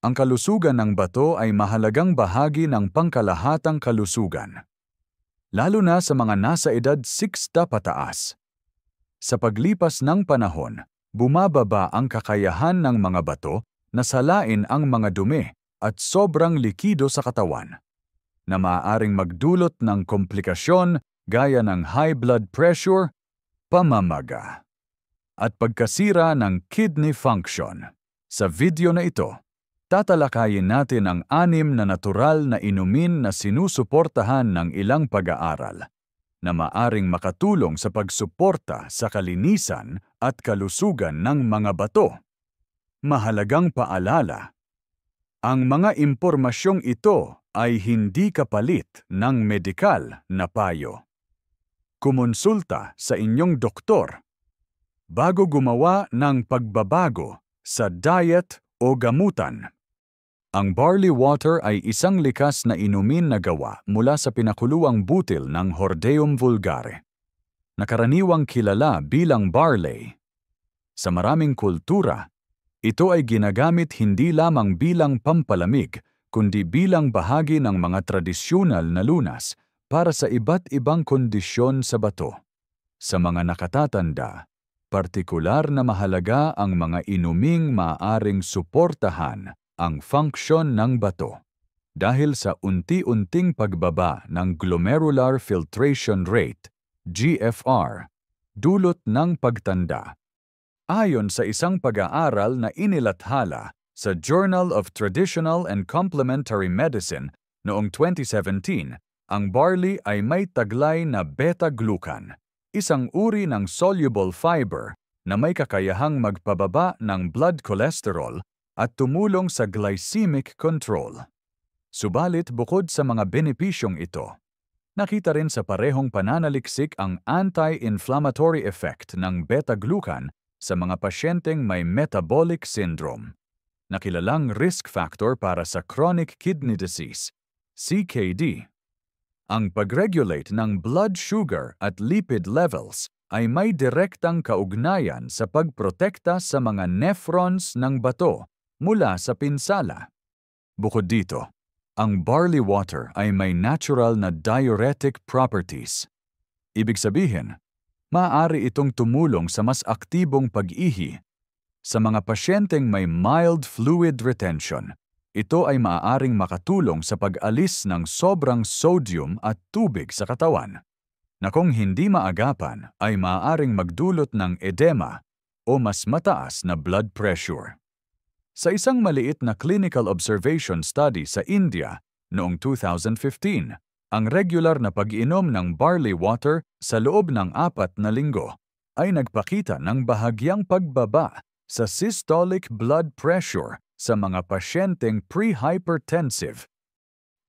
Ang kalusugan ng bato ay mahalagang bahagi ng pangkalahatang kalusugan, lalo na sa mga nasa edad 60 pataas. Sa paglipas ng panahon, bumababa ang kakayahan ng mga bato na salain ang mga dumi at sobrang likido sa katawan, na maaaring magdulot ng komplikasyon gaya ng high blood pressure, pamamaga, at pagkasira ng kidney function. Sa video na ito, tatalakayin natin ang 6 na natural na inumin na sinusuportahan ng ilang pag-aaral na maaring makatulong sa pagsuporta sa kalinisan at kalusugan ng mga bato. Mahalagang paalala: ang mga impormasyong ito ay hindi kapalit ng medikal na payo. Kumonsulta sa inyong doktor bago gumawa ng pagbabago sa diet o gamutan. Ang barley water ay isang likas na inumin na gawa mula sa pinakuluang butil ng Hordeum vulgare, na karaniwang kilala bilang barley. Sa maraming kultura, ito ay ginagamit hindi lamang bilang pampalamig, kundi bilang bahagi ng mga tradisyonal na lunas para sa iba't ibang kondisyon sa bato. Sa mga nakatatanda, partikular na mahalaga ang mga inuming maaaring suportahan ang function ng bato dahil sa unti-unting pagbaba ng glomerular filtration rate, GFR, dulot ng pagtanda. Ayon sa isang pag-aaral na inilathala sa Journal of Traditional and Complementary Medicine noong 2017, ang barley ay may taglay na beta-glucan, isang uri ng soluble fiber na may kakayahang magpababa ng blood cholesterol at tumulong sa glycemic control. Subalit bukod sa mga benepisyong ito, nakita rin sa parehong pananaliksik ang anti-inflammatory effect ng beta-glucan sa mga pasyenteng may metabolic syndrome, na kilalang risk factor para sa chronic kidney disease, CKD. Ang pag-regulate ng blood sugar at lipid levels ay may direktang kaugnayan sa pagprotekta sa mga nephrons ng bato mula sa pinsala. Bukod dito, ang barley water ay may natural na diuretic properties. Ibig sabihin, maaari itong tumulong sa mas aktibong pag-ihi. Sa mga pasyenteng may mild fluid retention, ito ay maaaring makatulong sa pag-alis ng sobrang sodium at tubig sa katawan, na kung hindi maagapan ay maaaring magdulot ng edema o mas mataas na blood pressure. Sa isang maliit na clinical observation study sa India noong 2015, ang regular na pag-inom ng barley water sa loob ng 4 na linggo ay nagpakita ng bahagyang pagbaba sa systolic blood pressure sa mga pasyenteng pre-hypertensive.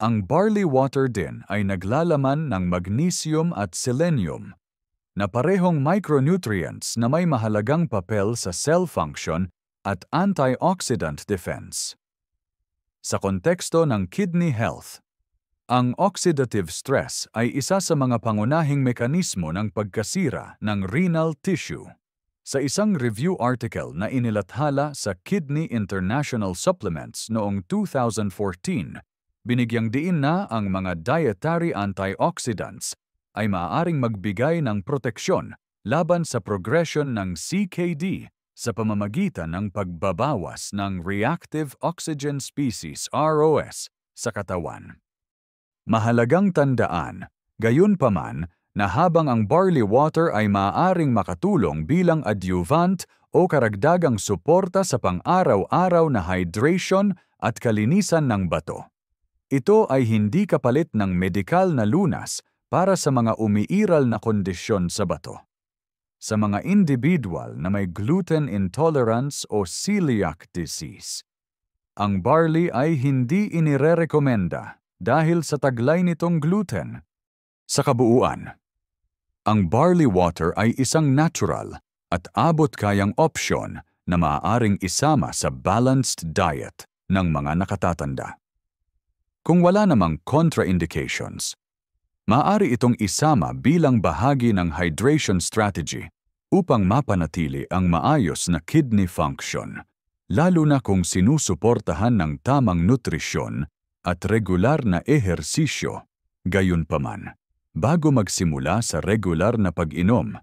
Ang barley water din ay naglalaman ng magnesium at selenium, na parehong micronutrients na may mahalagang papel sa cell function at antioxidant defense. Sa konteksto ng kidney health, ang oxidative stress ay isa sa mga pangunahing mekanismo ng pagkasira ng renal tissue. Sa isang review article na inilathala sa Kidney International Supplements noong 2014, binigyang diin na ang mga dietary antioxidants ay maaaring magbigay ng proteksyon laban sa progression ng CKD sa pamamagitan ng pagbabawas ng reactive oxygen species ROS sa katawan. Mahalagang tandaan, gayunpaman, na habang ang barley water ay maaaring makatulong bilang adjuvant o karagdagang suporta sa pang-araw-araw na hydration at kalinisan ng bato, ito ay hindi kapalit ng medikal na lunas para sa mga umiiral na kondisyon sa bato. Sa mga individual na may gluten intolerance o celiac disease, ang barley ay hindi inirerekomenda dahil sa taglay nitong gluten. Sa kabuuan, ang barley water ay isang natural at abot-kayang opsyon na maaaring isama sa balanced diet ng mga nakatatanda. Kung wala namang contraindications, maaari itong isama bilang bahagi ng hydration strategy upang mapanatili ang maayos na kidney function lalo na kung sinusuportahan ng tamang nutrisyon at regular na ehersisyo. Gayunpaman, bago magsimula sa regular na pag-inom,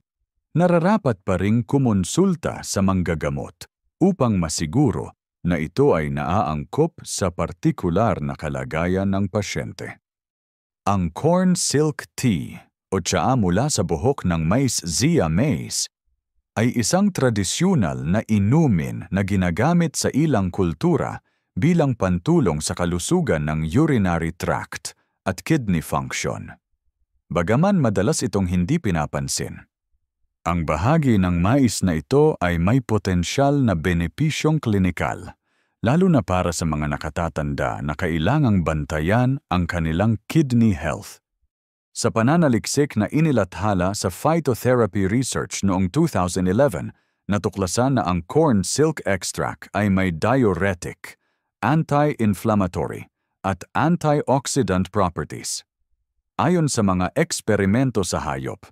nararapat pa ring kumonsulta sa manggagamot upang masiguro na ito ay naaangkop sa partikular na kalagayan ng pasyente. Ang corn silk tea o tsaa mula sa buhok ng mais zea mays ay isang tradisyonal na inumin na ginagamit sa ilang kultura bilang pantulong sa kalusugan ng urinary tract at kidney function. Bagaman madalas itong hindi pinapansin, ang bahagi ng mais na ito ay may potensyal na benepisyong klinikal, lalo na para sa mga nakatatanda na kailangang bantayan ang kanilang kidney health. Sa pananaliksik na inilathala sa Phytotherapy Research noong 2011, natuklasan na ang corn silk extract ay may diuretic, anti-inflammatory, at antioxidant properties. Ayon sa mga eksperimento sa hayop,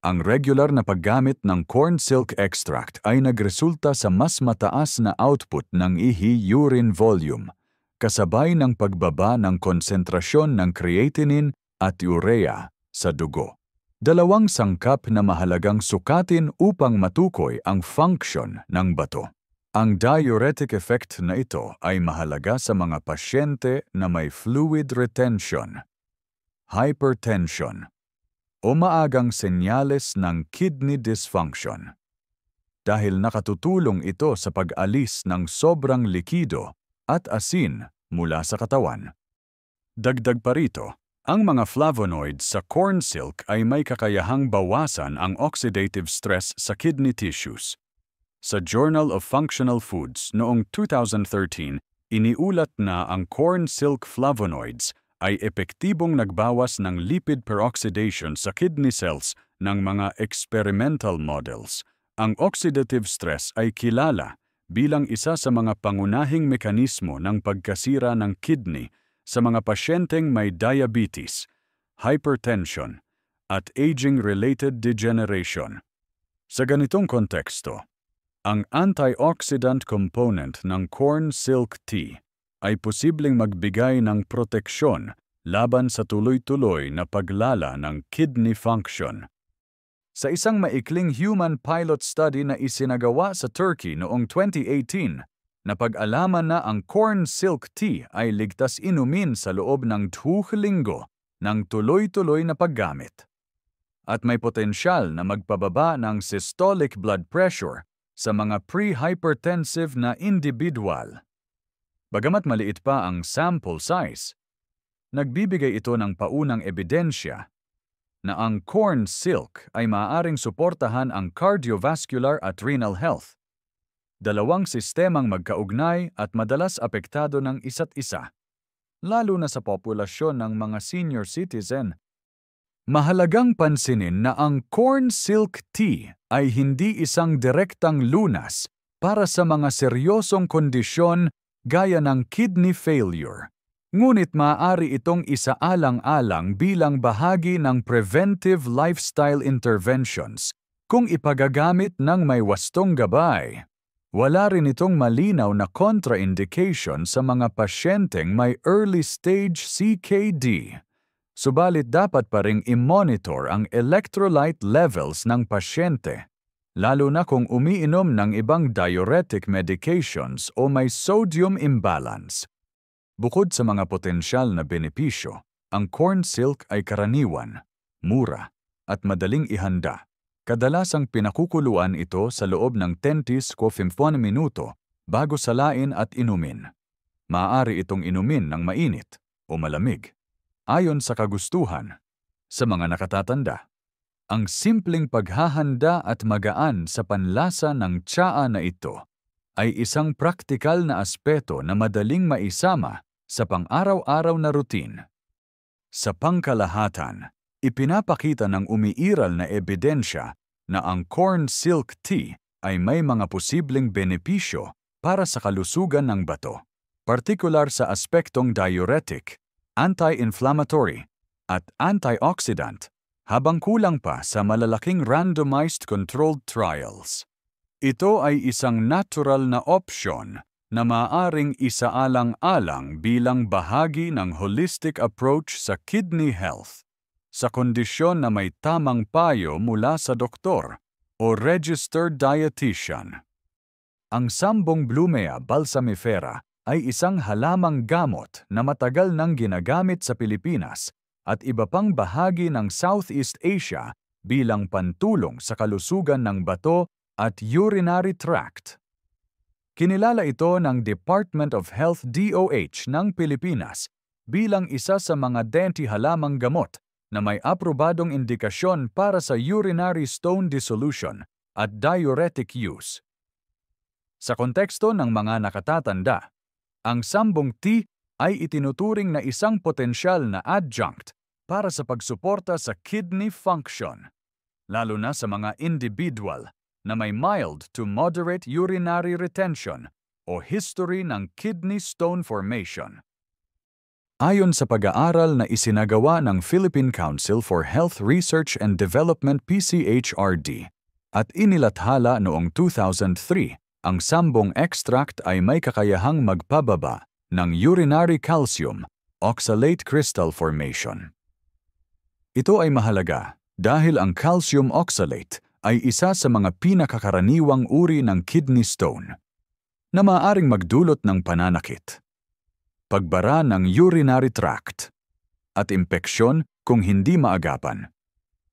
ang regular na paggamit ng corn silk extract ay nagresulta sa mas mataas na output ng ihi urine volume, kasabay ng pagbaba ng konsentrasyon ng creatinine at urea sa dugo. Dalawang sangkap na mahalagang sukatin upang matukoy ang function ng bato. Ang diuretic effect na ito ay mahalaga sa mga pasyente na may fluid retention, hypertension, o maagang senyales ng kidney dysfunction. Dahil nakatutulong ito sa pag-alis ng sobrang likido at asin mula sa katawan. Dagdag pa rito, ang mga flavonoids sa corn silk ay may kakayahang bawasan ang oxidative stress sa kidney tissues. Sa Journal of Functional Foods noong 2013, iniulat na ang corn silk flavonoids ay epektibong nagbawas ng lipid peroxidation sa kidney cells ng mga experimental models. Ang oxidative stress ay kilala bilang isa sa mga pangunahing mekanismo ng pagkasira ng kidney sa mga pasyenteng may diabetes, hypertension, at aging-related degeneration. Sa ganitong konteksto, ang antioxidant component ng corn silk tea ay posibleng magbigay ng proteksyon laban sa tuloy-tuloy na paglala ng kidney function. Sa isang maikling human pilot study na isinagawa sa Turkey noong 2018, napag-alaman na ang corn silk tea ay ligtas inumin sa loob ng 2 linggo ng tuloy-tuloy na paggamit. At may potensyal na magpababa ng systolic blood pressure sa mga pre-hypertensive na individual. Bagamat maliit pa ang sample size, nagbibigay ito ng paunang ebidensya na ang corn silk ay maaaring suportahan ang cardiovascular at renal health, dalawang sistemang magkaugnay at madalas apektado ng isa't isa, lalo na sa populasyon ng mga senior citizen. Mahalagang pansinin na ang corn silk tea ay hindi isang direktang lunas para sa mga seryosong kondisyon gaya ng kidney failure. Ngunit maaari itong isaalang-alang bilang bahagi ng preventive lifestyle interventions kung ipagagamit ng may wastong gabay. Wala rin itong malinaw na contraindication sa mga pasyenteng may early-stage CKD. Subalit dapat pa ring i-monitor ang electrolyte levels ng pasyente, lalo na kung umiinom ng ibang diuretic medications o may sodium imbalance. Bukod sa mga potensyal na benepisyo, ang corn silk ay karaniwan, mura, at madaling ihanda. Kadalasang pinakukuluan ito sa loob ng 10 o 15 minuto bago salain at inumin. Maaari itong inumin ng mainit o malamig, ayon sa kagustuhan. Sa mga nakatatanda, ang simpleng paghahanda at magaan sa panlasa ng tsaa na ito ay isang praktikal na aspeto na madaling maisama sa pang-araw-araw na routine. Sa pangkalahatan, ipinapakita ng umiiral na ebidensya na ang corn silk tea ay may mga posibleng benepisyo para sa kalusugan ng bato, partikular sa aspektong diuretic, anti-inflammatory, at antioxidant, habang kulang pa sa malalaking randomized controlled trials. Ito ay isang natural na opsyon na maaaring isaalang-alang bilang bahagi ng holistic approach sa kidney health sa kondisyon na may tamang payo mula sa doktor o registered dietitian. Ang Sambong Blumea balsamifera ay isang halamang gamot na matagal nang ginagamit sa Pilipinas at iba pang bahagi ng Southeast Asia bilang pantulong sa kalusugan ng bato at urinary tract. Kinilala ito ng Department of Health DOH ng Pilipinas bilang isa sa mga halamang gamot na may aprobadong indikasyon para sa urinary stone dissolution at diuretic use. Sa konteksto ng mga nakatatanda, ang Sambong tea ay itinuturing na isang potensyal na adjunct para sa pagsuporta sa kidney function, lalo na sa mga individual na may mild to moderate urinary retention o history ng kidney stone formation. Ayon sa pag-aaral na isinagawa ng Philippine Council for Health Research and Development PCHRD at inilathala noong 2003, ang Sambong extract ay may kakayahang magpababa ng urinary calcium oxalate crystal formation. Ito ay mahalaga dahil ang calcium oxalate ay isa sa mga pinakakaraniwang uri ng kidney stone na maaaring magdulot ng pananakit, pagbara ng urinary tract, at impeksyon kung hindi maagapan.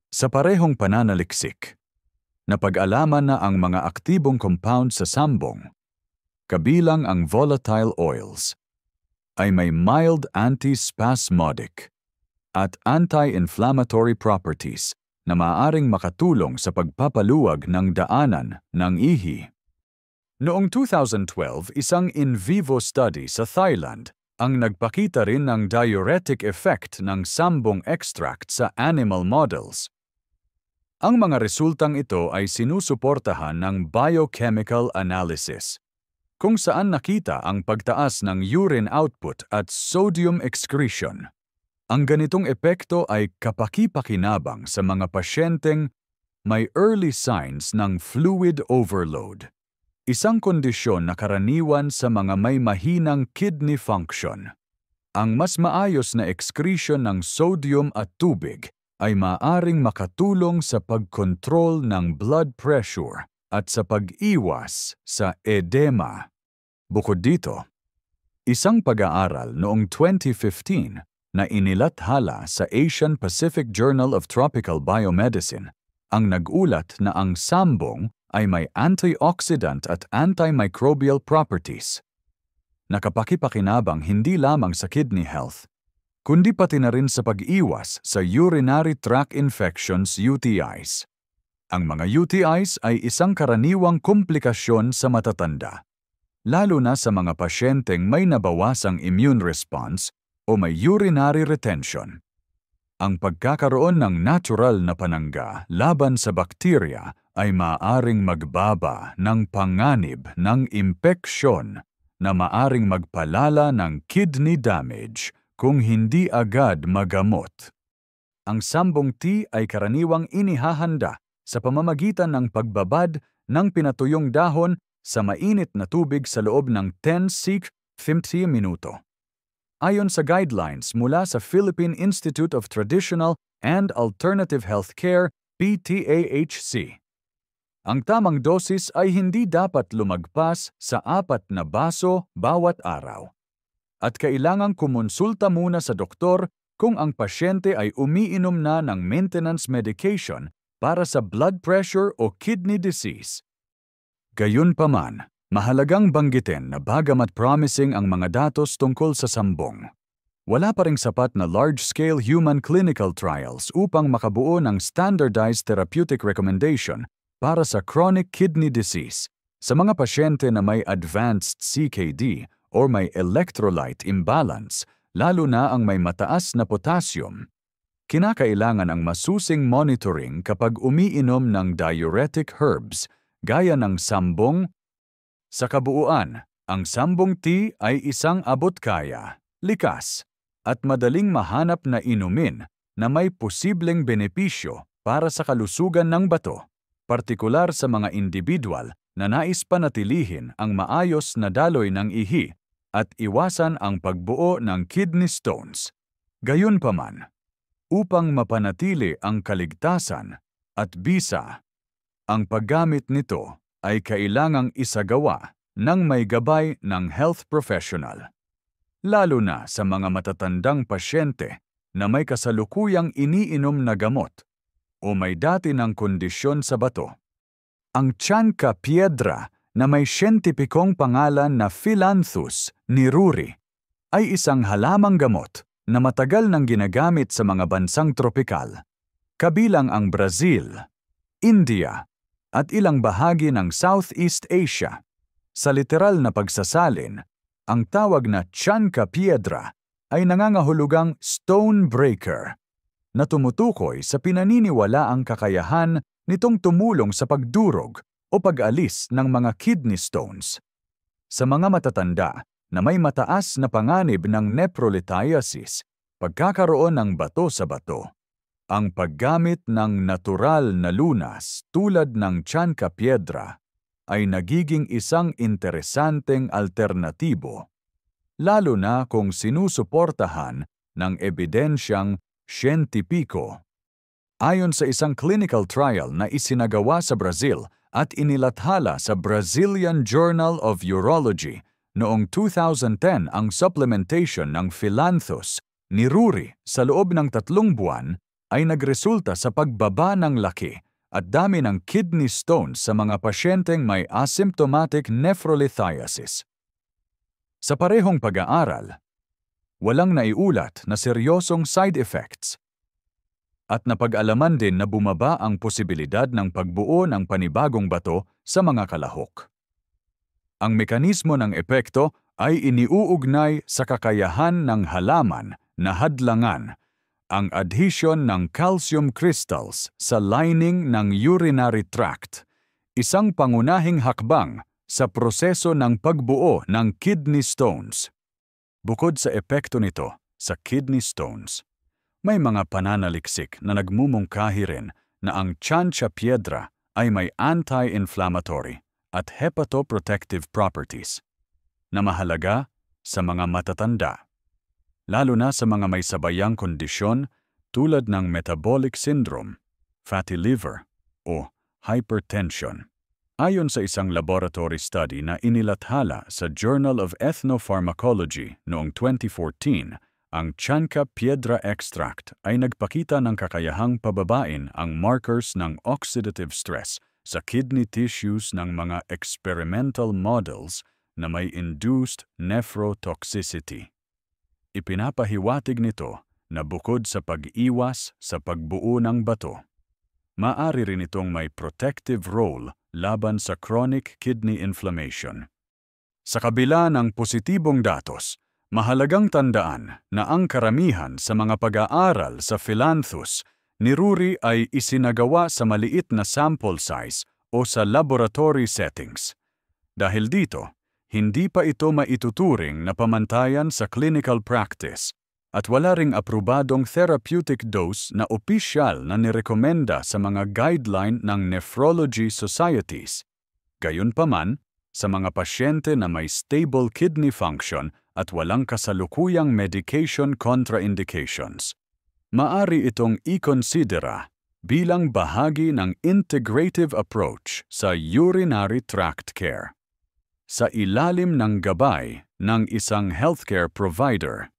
Sa parehong pananaliksik, napag-alaman na ang mga aktibong compound sa sambong, kabilang ang volatile oils, ay may mild antispasmodic at anti-inflammatory properties na maaaring makatulong sa pagpapaluwag ng daanan ng ihi. Noong 2012, isang in vivo study sa Thailand ang nagpakita rin ng diuretic effect ng sambong extract sa animal models. Ang mga resultang ito ay sinusuportahan ng biochemical analysis, kung saan nakita ang pagtaas ng urine output at sodium excretion. Ang ganitong epekto ay kapaki-pakinabang sa mga pasyenteng may early signs ng fluid overload, isang kondisyon na karaniwan sa mga may mahinang kidney function. Ang mas maayos na excretion ng sodium at tubig ay maaaring makatulong sa pagkontrol ng blood pressure at sa pag-iwas sa edema. Bukod dito, isang pag-aaral noong 2015 na inilathala sa Asian Pacific Journal of Tropical Biomedicine ang nag-ulat na ang sambong ay may antioxidant at antimicrobial properties. Nakapaki-pakinabang hindi lamang sa kidney health, kundi pati na rin sa pag-iwas sa urinary tract infections UTIs. Ang mga UTIs ay isang karaniwang komplikasyon sa matatanda, lalo na sa mga pasyenteng may nabawasang immune response o may urinary retention. Ang pagkakaroon ng natural na panangga laban sa bakterya ay maaaring magbaba ng panganib ng impeksyon na maaaring magpalala ng kidney damage kung hindi agad magamot. Ang sambong tea ay karaniwang inihahanda sa pamamagitan ng pagbabad ng pinatuyong dahon sa mainit na tubig sa loob ng 10-15 minuto. Ayon sa guidelines mula sa Philippine Institute of Traditional and Alternative Healthcare, PTAHC. Ang tamang dosis ay hindi dapat lumagpas sa 4 na baso bawat araw. At kailangang kumonsulta muna sa doktor kung ang pasyente ay umiinom na ng maintenance medication para sa blood pressure o kidney disease. Gayunpaman, mahalagang banggitin na bagamat promising ang mga datos tungkol sa sambong, wala pa ring sapat na large-scale human clinical trials upang makabuo ng standardized therapeutic recommendation para sa chronic kidney disease sa mga pasyente na may advanced CKD o may electrolyte imbalance, lalo na ang may mataas na potassium. Kinakailangan ang masusing monitoring kapag umiinom ng diuretic herbs gaya ng sambong. Sa kabuuan, ang sambong tea ay isang abot-kaya, likas, at madaling mahanap na inumin na may posibleng benepisyo para sa kalusugan ng bato, partikular sa mga individual na nais panatilihin ang maayos na daloy ng ihi at iwasan ang pagbuo ng kidney stones. Gayunpaman, upang mapanatili ang kaligtasan at bisa, ang paggamit nito ay kailangang isagawa ng may gabay ng health professional, lalo na sa mga matatandang pasyente na may kasalukuyang iniinom na gamot o may dati ng kondisyon sa bato. Ang Chanca-Piedra na may siyentipikong pangalan na Phyllanthus niruri ay isang halamang gamot na matagal nang ginagamit sa mga bansang tropikal, kabilang ang Brazil, India, at ilang bahagi ng Southeast Asia. Sa literal na pagsasalin, ang tawag na Chanca-Piedra ay nangangahulugang stone breaker, na tumutukoy sa pinaniniwalaang kakayahan nitong tumulong sa pagdurog o pag-alis ng mga kidney stones. Sa mga matatanda na may mataas na panganib ng nephrolithiasis, pagkakaroon ng bato sa bato, ang paggamit ng natural na lunas tulad ng Chanca-Piedra ay nagiging isang interesanteng alternatibo, lalo na kung sinusuportahan ng ebidensyang siyentipiko. Ayon sa isang clinical trial na isinagawa sa Brazil at inilathala sa Brazilian Journal of Urology noong 2010, ang supplementation ng Phyllanthus niruri sa loob ng 3 buwan ay nagresulta sa pagbaba ng laki at dami ng kidney stones sa mga pasyenteng may asymptomatic nephrolithiasis. Sa parehong pag-aaral, walang naiulat na seryosong side effects at napag-alaman din na bumaba ang posibilidad ng pagbuo ng panibagong bato sa mga kalahok. Ang mekanismo ng epekto ay iniuugnay sa kakayahan ng halaman na hadlangan ang adhesion ng calcium crystals sa lining ng urinary tract, isang pangunahing hakbang sa proseso ng pagbuo ng kidney stones. Bukod sa epekto nito sa kidney stones, may mga pananaliksik na nagmumungkahi rin na ang Chanca-Piedra ay may anti-inflammatory at hepatoprotective properties na mahalaga sa mga matatanda, lalo na sa mga may sabayang kondisyon tulad ng metabolic syndrome, fatty liver, o hypertension. Ayon sa isang laboratory study na inilathala sa Journal of Ethnopharmacology noong 2014, ang Chanca-Piedra extract ay nagpakita ng kakayahang pababain ang markers ng oxidative stress sa kidney tissues ng mga experimental models na may induced nephrotoxicity. Ipinapahiwatig nito na bukod sa pag-iwas sa pagbuo ng bato, maaari rin itong may protective role laban sa chronic kidney inflammation. Sa kabila ng positibong datos, mahalagang tandaan na ang karamihan sa mga pag-aaral sa Phyllanthus niruri ay isinagawa sa maliit na sample size o sa laboratory settings. Dahil dito, hindi pa ito maituturing na pamantayan sa clinical practice at wala ring aprobadong therapeutic dose na opisyal na nirekomenda sa mga guideline ng nephrology societies. Gayunpaman, sa mga pasyente na may stable kidney function at walang kasalukuyang medication contraindications, maari itong ikonsidera bilang bahagi ng integrative approach sa urinary tract care, sa ilalim ng gabay ng isang healthcare provider.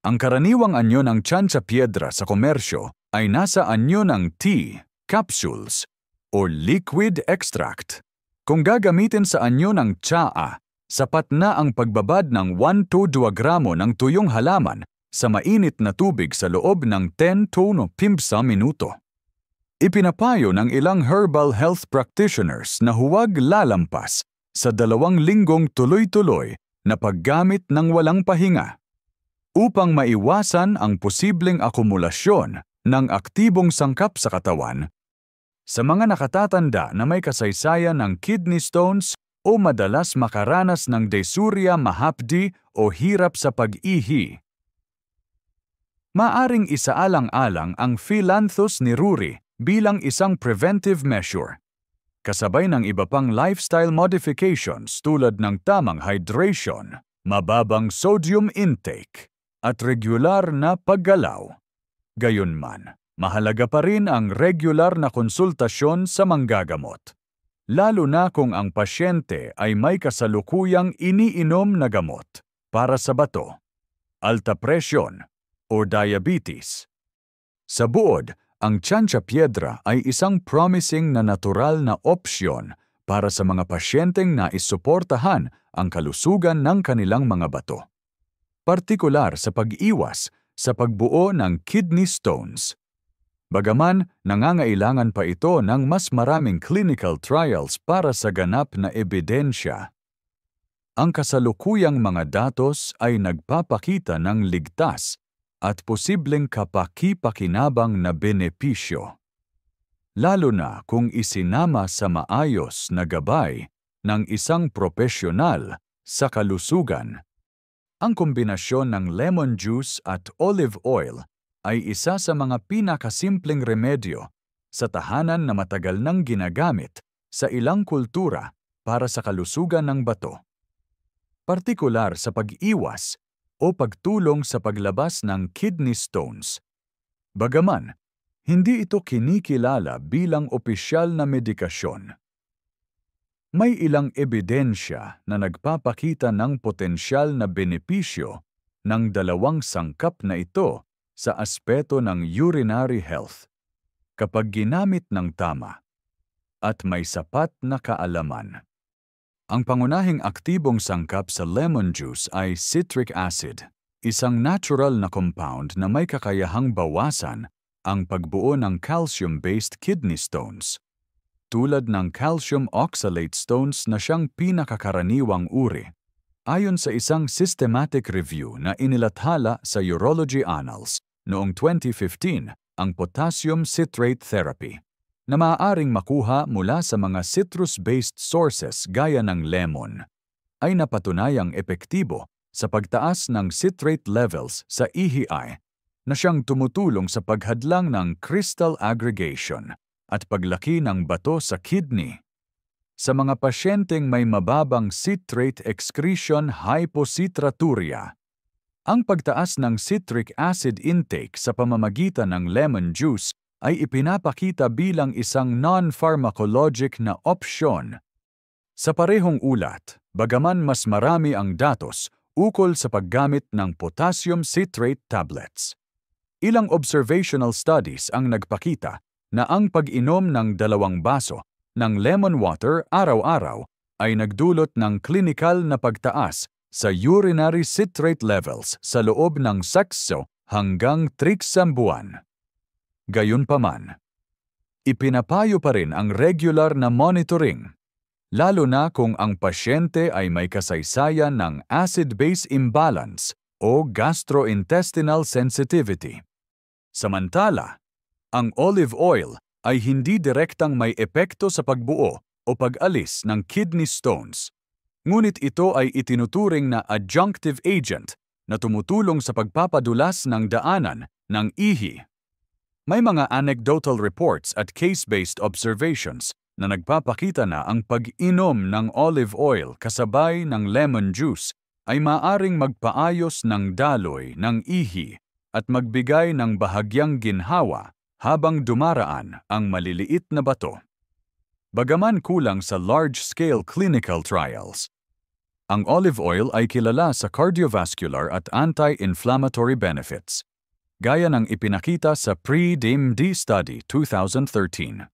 Ang karaniwang anyo ng Chanca-Piedra sa komersyo ay nasa anyo ng tea, capsules, o liquid extract. Kung gagamitin sa anyo ng tsaa, sapat na ang pagbabad ng 1-2 gramo ng tuyong halaman sa mainit na tubig sa loob ng 10-15 minuto. Ipinapayo ng ilang herbal health practitioners na huwag lalampas sa 2 linggong tuloy-tuloy na paggamit ng walang pahinga, upang maiwasan ang posibleng akumulasyon ng aktibong sangkap sa katawan sa mga nakatatanda na may kasaysayan ng kidney stones o madalas makaranas ng dysuria mahapdi o hirap sa pag-ihi. Maaring isaalang-alang ang Phyllanthus niruri bilang isang preventive measure. kasabay ng iba pang lifestyle modifications tulad ng tamang hydration, mababang sodium intake, at regular na paggalaw. Gayunman, mahalaga pa rin ang regular na konsultasyon sa manggagamot, lalo na kung ang pasyente ay may kasalukuyang iniinom na gamot para sa bato, alta presyon, o diabetes. Sa buod, ang Chancha Piedra ay isang promising na natural na opsyon para sa mga pasyenteng naisuportahan ang kalusugan ng kanilang mga bato, partikular sa pag-iwas sa pagbuo ng kidney stones. Bagaman nangangailangan pa ito ng mas maraming clinical trials para sa ganap na ebidensya. Ang kasalukuyang mga datos ay nagpapakita ng ligtas at posibleng kapaki-pakinabang na benepisyo, lalo na kung isinama sa maayos na gabay ng isang propesyonal sa kalusugan. Ang kombinasyon ng lemon juice at olive oil ay isa sa mga pinakasimpleng remedyo sa tahanan na matagal nang ginagamit sa ilang kultura para sa kalusugan ng bato, partikular sa pag-iwas o pagtulong sa paglabas ng kidney stones. Bagaman, hindi ito kinikilala bilang opisyal na medikasyon. May ilang ebidensya na nagpapakita ng potensyal na benepisyo ng dalawang sangkap na ito sa aspeto ng urinary health kapag ginamit ng tama at may sapat na kaalaman. Ang pangunahing aktibong sangkap sa lemon juice ay citric acid, isang natural na compound na may kakayahang bawasan ang pagbuo ng calcium-based kidney stones, tulad ng calcium oxalate stones na siyang pinakakaraniwang uri, ayon sa isang systematic review na inilathala sa Urology Annals noong 2015, ang potassium citrate therapy, na maaaring makuha mula sa mga citrus-based sources gaya ng lemon, ay napatunayang epektibo sa pagtaas ng citrate levels sa ihi na siyang tumutulong sa paghadlang ng crystal aggregation at paglaki ng bato sa kidney. Sa mga pasyenteng may mababang citrate excretion hypocitraturia, ang pagtaas ng citric acid intake sa pamamagitan ng lemon juice ay ipinapakita bilang isang non-pharmacologic na opsyon. Sa parehong ulat, bagaman mas marami ang datos ukol sa paggamit ng potassium citrate tablets, ilang observational studies ang nagpakita na ang pag-inom ng 2 baso ng lemon water araw-araw ay nagdulot ng klinikal na pagtaas sa urinary citrate levels sa loob ng 6 hanggang 13 buwan. Gayunpaman, ipinapayo pa rin ang regular na monitoring, lalo na kung ang pasyente ay may kasaysayan ng acid-base imbalance o gastrointestinal sensitivity. Samantala, ang olive oil ay hindi direktang may epekto sa pagbuo o pag-alis ng kidney stones, ngunit ito ay itinuturing na adjunctive agent na tumutulong sa pagpapadulas ng daanan ng ihi. May mga anecdotal reports at case-based observations na nagpapakita na ang pag-inom ng olive oil kasabay ng lemon juice ay maaring magpaayos ng daloy ng ihi at magbigay ng bahagyang ginhawa habang dumaraan ang maliliit na bato. Bagaman kulang sa large-scale clinical trials, ang olive oil ay kilala sa cardiovascular at anti-inflammatory benefits, gaya ng ipinakita sa Pre-DMD Study 2013,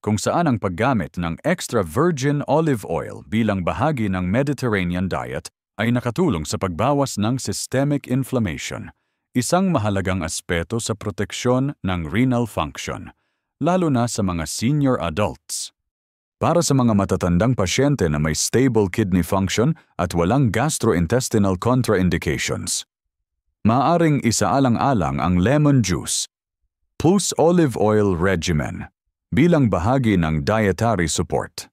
kung saan ang paggamit ng extra virgin olive oil bilang bahagi ng Mediterranean diet ay nakatulong sa pagbawas ng systemic inflammation, isang mahalagang aspeto sa proteksyon ng renal function, lalo na sa mga senior adults. Para sa mga matatandang pasyente na may stable kidney function at walang gastrointestinal contraindications, maaring isaalang-alang ang lemon juice plus olive oil regimen bilang bahagi ng dietary support.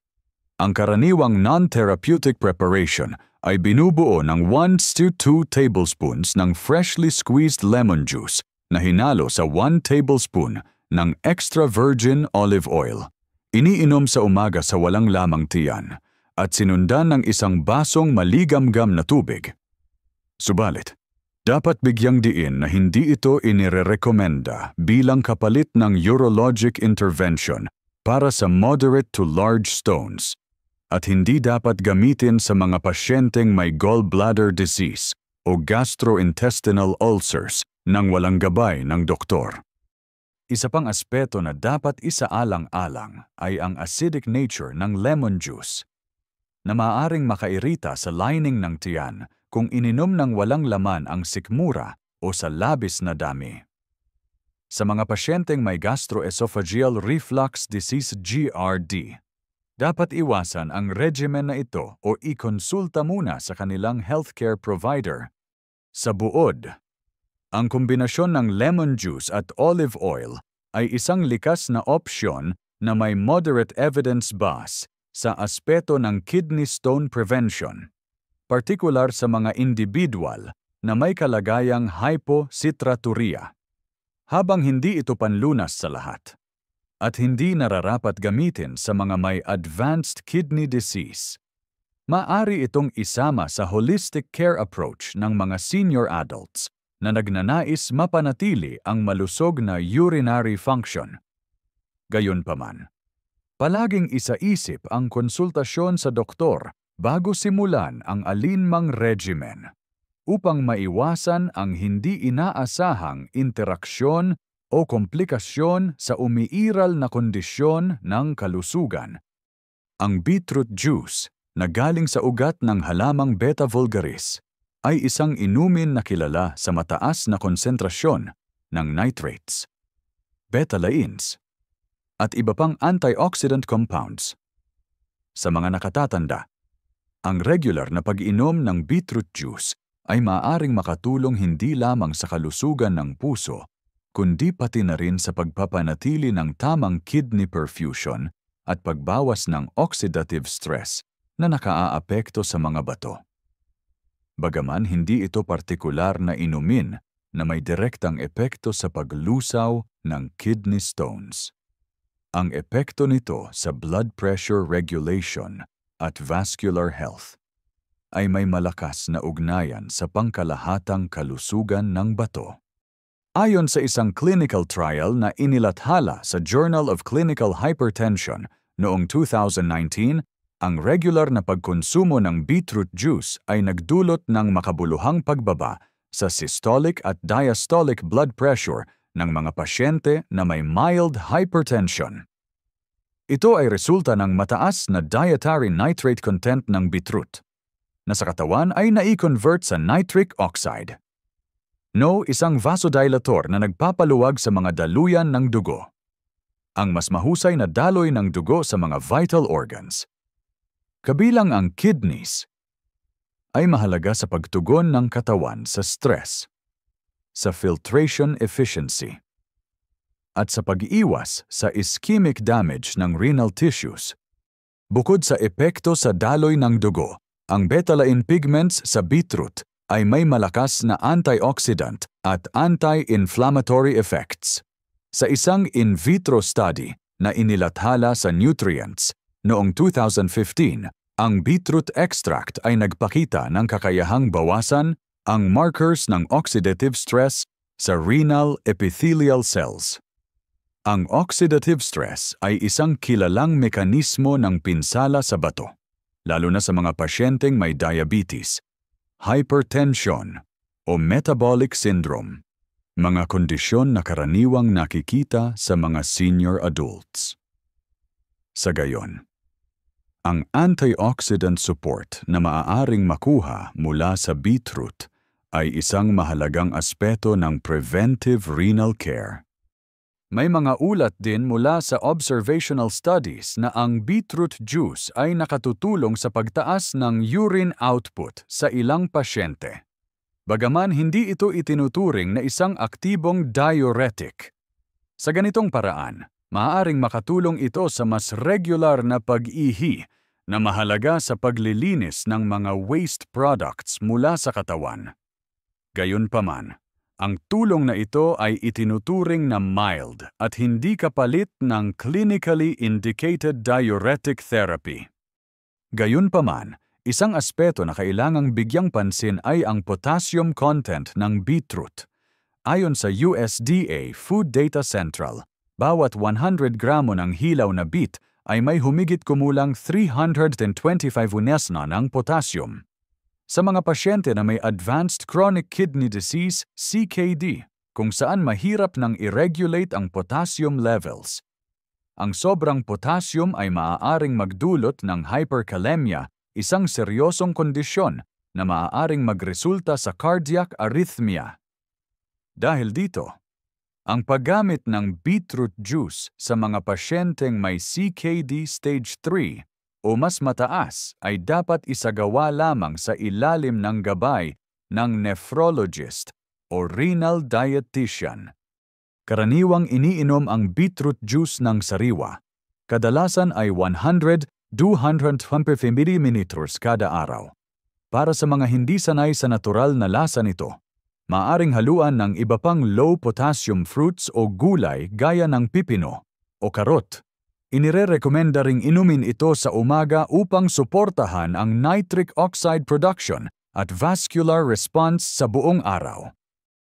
Ang karaniwang non-therapeutic preparation ay binubuo ng 1 to 2 tablespoons ng freshly squeezed lemon juice na hinalo sa 1 tablespoon ng extra virgin olive oil. Iniinom sa umaga sa walang lamang tiyan at sinundan ng isang basong maligamgam na tubig. Subalit, dapat bigyang diin na hindi ito inirerekomenda bilang kapalit ng urologic intervention para sa moderate to large stones at hindi dapat gamitin sa mga pasyenteng may gallbladder disease o gastrointestinal ulcers nang walang gabay ng doktor. Isa pang aspeto na dapat isaalang-alang ay ang acidic nature ng lemon juice, na maaaring makairita sa lining ng tiyan kung ininom ng walang laman ang sikmura o sa labis na dami. Sa mga pasyenteng may gastroesophageal reflux disease GRD, dapat iwasan ang regimen na ito o ikonsulta muna sa kanilang healthcare provider. Sa buod, ang kombinasyon ng lemon juice at olive oil ay isang likas na opsyon na may moderate evidence base sa aspeto ng kidney stone prevention, partikular sa mga individual na may kalagayang hypocitraturia, habang hindi ito panlunas sa lahat, at hindi nararapat gamitin sa mga may advanced kidney disease. Maaari itong isama sa holistic care approach ng mga senior adults na nagnanais mapanatili ang malusog na urinary function. Gayunpaman, palaging isaisip ang konsultasyon sa doktor bago simulan ang alinmang regimen upang maiwasan ang hindi inaasahang interaksyon o komplikasyon sa umiiral na kondisyon ng kalusugan. Ang beetroot juice na galing sa ugat ng halamang Beta vulgaris ay isang inumin na kilala sa mataas na konsentrasyon ng nitrates, betalains, at iba pang antioxidant compounds. Sa mga nakatatanda, ang regular na pag-inom ng beetroot juice ay maaaring makatulong hindi lamang sa kalusugan ng puso, kundi pati na rin sa pagpapanatili ng tamang kidney perfusion at pagbawas ng oxidative stress na nakaaapekto sa mga bato. Bagaman hindi ito partikular na inumin na may direktang epekto sa paglusaw ng kidney stones. Ang epekto nito sa blood pressure regulation at vascular health ay may malakas na ugnayan sa pangkalahatang kalusugan ng bato. Ayon sa isang clinical trial na inilathala sa Journal of Clinical Hypertension noong 2019, ang regular na pagkonsumo ng beetroot juice ay nagdulot ng makabuluhang pagbaba sa systolic at diastolic blood pressure ng mga pasyente na may mild hypertension. Ito ay resulta ng mataas na dietary nitrate content ng beetroot, na sa katawan ay nai-convert sa nitric oxide. Isang vasodilator na nagpapaluwag sa mga daluyan ng dugo. Ang mas mahusay na daloy ng dugo sa mga vital organs, kabilang ang kidneys, ay mahalaga sa pagtugon ng katawan sa stress, sa filtration efficiency, at sa pag-iwas sa ischemic damage ng renal tissues. Bukod sa epekto sa daloy ng dugo, ang betalain pigments sa beetroot ay may malakas na antioxidant at anti-inflammatory effects. Sa isang in vitro study na inilathala sa Nutrients noong 2015, ang beetroot extract ay nagpakita ng kakayahang bawasan ang markers ng oxidative stress sa renal epithelial cells. Ang oxidative stress ay isang kilalang mekanismo ng pinsala sa bato, lalo na sa mga pasyenteng may diabetes, hypertension, o metabolic syndrome, mga kondisyon na karaniwang nakikita sa mga senior adults. Sa gayon, ang antioxidant support na maaaring makuha mula sa beetroot ay isang mahalagang aspeto ng preventive renal care. May mga ulat din mula sa observational studies na ang beetroot juice ay nakatutulong sa pagtaas ng urine output sa ilang pasyente. Bagaman hindi ito itinuturing na isang aktibong diuretic. Sa ganitong paraan, maaaring makatulong ito sa mas regular na pag-ihi na mahalaga sa paglilinis ng mga waste products mula sa katawan. Gayunpaman, Ang tulong na ito ay itinuturing na mild at hindi kapalit ng clinically indicated diuretic therapy. Gayunpaman, isang aspeto na kailangang bigyang pansin ay ang potassium content ng beetroot. Ayon sa USDA Food Data Central, bawat 100 gramo ng hilaw na beet ay may humigit kumulang 325 unes na ng potassium. Sa mga pasyente na may advanced chronic kidney disease, CKD, kung saan mahirap nang i-regulate ang potassium levels. Ang sobrang potassium ay maaaring magdulot ng hyperkalemia, isang seryosong kondisyon na maaaring magresulta sa cardiac arrhythmia. Dahil dito, ang paggamit ng beetroot juice sa mga pasyenteng may CKD stage 3 o mas mataas ay dapat isagawa lamang sa ilalim ng gabay ng nephrologist o renal dietitian. Karaniwang iniinom ang beetroot juice ng sariwa. Kadalasan ay 100-250 ml kada araw. Para sa mga hindi sanay sa natural na lasa nito, maaring haluan ng iba pang low-potassium fruits o gulay gaya ng pipino o karot. Inirerekomenda ring inumin ito sa umaga upang suportahan ang nitric oxide production at vascular response sa buong araw.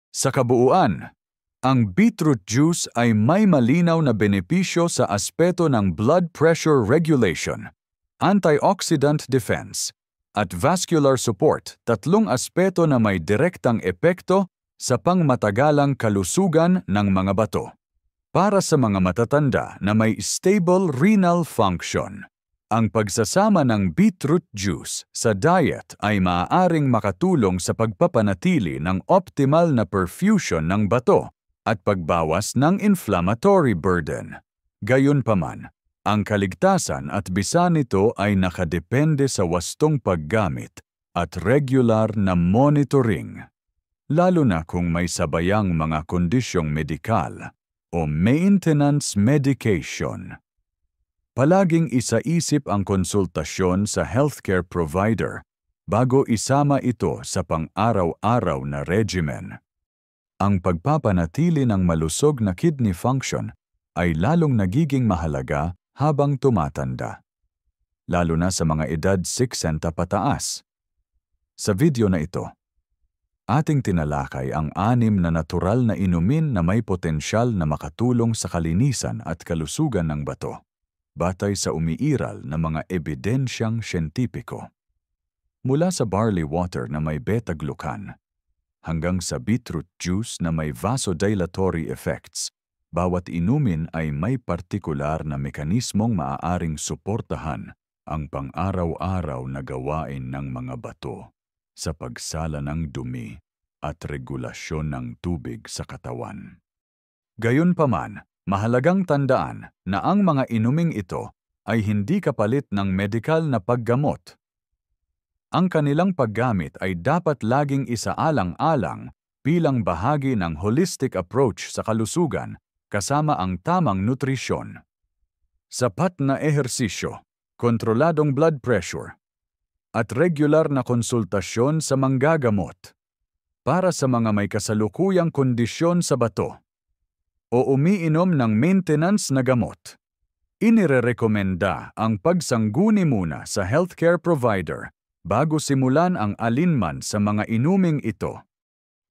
Sa kabuuan, ang beetroot juice ay may malinaw na benepisyo sa aspeto ng blood pressure regulation, antioxidant defense, at vascular support, tatlong aspeto na may direktang epekto sa pangmatagalang kalusugan ng mga bato. Para sa mga matatanda na may stable renal function, ang pagsasama ng beetroot juice sa diet ay maaaring makatulong sa pagpapanatili ng optimal na perfusion ng bato at pagbawas ng inflammatory burden. Gayunpaman, ang kaligtasan at bisa nito ay nakadepende sa wastong paggamit at regular na monitoring, lalo na kung may sabayang mga kondisyong medikal o maintenance medication. Palaging isaisip ang konsultasyon sa healthcare provider bago isama ito sa pang-araw-araw na regimen. Ang pagpapanatili ng malusog na kidney function ay lalong nagiging mahalaga habang tumatanda, lalo na sa mga edad 60 pataas. Sa video na ito, ating tinalakay ang 6 na natural na inumin na may potensyal na makatulong sa kalinisan at kalusugan ng bato, batay sa umiiral na mga ebidensyang siyentipiko. Mula sa barley water na may beta-glucan, hanggang sa beetroot juice na may vasodilatory effects, bawat inumin ay may partikular na mekanismong maaaring suportahan ang pang-araw-araw na gawain ng mga bato sa pagsala ng dumi at regulasyon ng tubig sa katawan. Gayunpaman, mahalagang tandaan na ang mga inuming ito ay hindi kapalit ng medikal na paggamot. Ang kanilang paggamit ay dapat laging isaalang-alang bilang bahagi ng holistic approach sa kalusugan kasama ang tamang nutrisyon, sapat na ehersisyo, kontroladong blood pressure, at regular na konsultasyon sa manggagamot. Para sa mga may kasalukuyang kondisyon sa bato o umiinom ng maintenance na gamot, inirerekomenda ang pagsangguni muna sa healthcare provider bago simulan ang alinman sa mga inuming ito.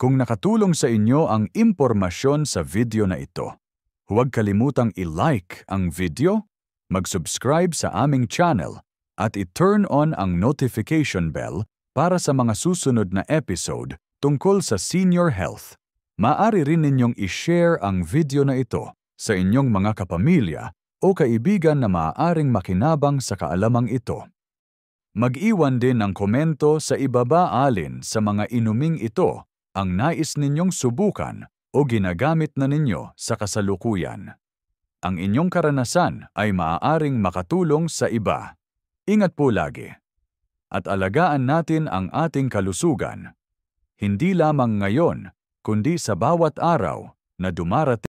Kung nakatulong sa inyo ang impormasyon sa video na ito, huwag kalimutang i-like ang video, mag-subscribe sa aming channel, at i-turn on ang notification bell para sa mga susunod na episode tungkol sa senior health. Maaari rin ninyong i-share ang video na ito sa inyong mga kapamilya o kaibigan na maaaring makinabang sa kaalamang ito. Mag-iwan din ng komento sa ibaba alin sa mga inuming ito ang nais ninyong subukan o ginagamit na ninyo sa kasalukuyan. Ang inyong karanasan ay maaaring makatulong sa iba. Ingat po lagi. At alagaan natin ang ating kalusugan. Hindi lamang ngayon, kundi sa bawat araw na dumarating.